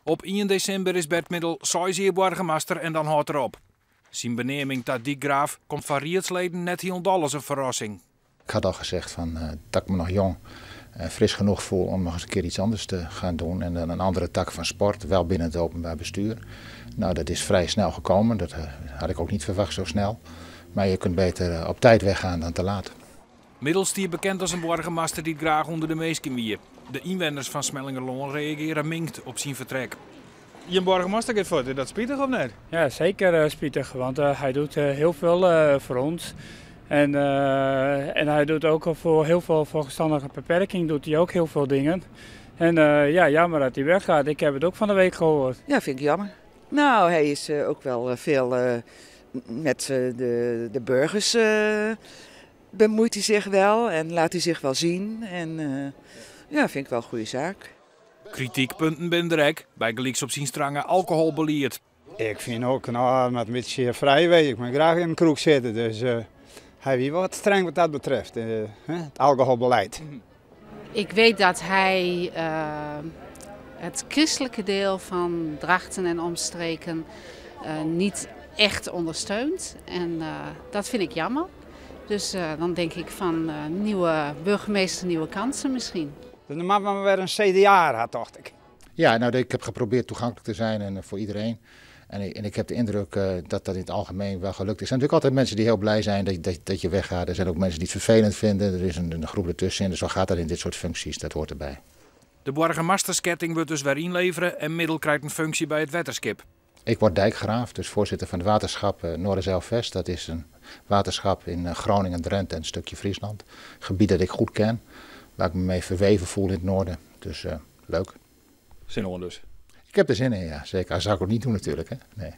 Op 1 december is Bert Middel 6 jaar burgemeester en dan houdt erop. Zijn benaming tot Dijkgraaf komt van rietsleden net heel als een verrassing. Ik had al gezegd dat ik me nog jong en fris genoeg voel om nog eens een keer iets anders te gaan doen. En dan een andere tak van sport, wel binnen het openbaar bestuur. Nou, dat is vrij snel gekomen. Dat had ik ook niet verwacht zo snel. Maar je kunt beter op tijd weggaan dan te laat. Middel stier bekend als een burgemeester die het graag onder de meesten wie. De inwoners van Smellingerloon reageren minkt op zijn vertrek. Je burgemeester gaat voor, is dat spietig of niet? Ja, zeker spietig, want hij doet heel veel voor ons. En hij doet ook voor heel veel verstandige beperking doet hij ook heel veel dingen. En ja, jammer dat hij weggaat. Ik heb het ook van de week gehoord. Ja, vind ik jammer. Nou, hij is ook wel veel met de burgers bemoeit hij zich wel en laat hij zich wel zien. En ja, vind ik wel een goede zaak. Kritiekpunten ben direct, bij gelijks op zijn strange alcoholbeleid. Ik vind ook, nou, met een beetje vrij weet ik, maar graag in een kroeg zitten. Dus hij is wat streng wat dat betreft, het alcoholbeleid. Ik weet dat hij het christelijke deel van Drachten en omstreken niet echt ondersteunt. En dat vind ik jammer. Dus dan denk ik van nieuwe burgemeester, nieuwe kansen misschien. Dus normaal maar weer een CDA had, dacht ik. Ja, nou, ik heb geprobeerd toegankelijk te zijn en voor iedereen. En ik heb de indruk dat dat in het algemeen wel gelukt is. Er zijn natuurlijk altijd mensen die heel blij zijn dat je weggaat. Er zijn ook mensen die het vervelend vinden. Er is een groep ertussen. Dus zo gaat dat in dit soort functies. Dat hoort erbij. De burgemeestersketting wordt dus weer inleveren en Middel krijgt een functie bij het waterschip. Ik word dijkgraaf, dus voorzitter van het waterschap Noorderzijl-Vest. Dat is een waterschap in Groningen, Drenthe en een stukje Friesland. Een gebied dat ik goed ken, waar ik me mee verweven voel in het noorden. Dus leuk. Zin on dus. Ik heb er zin in, ja, zeker. Dat zou ik ook niet doen natuurlijk, hè. Nee.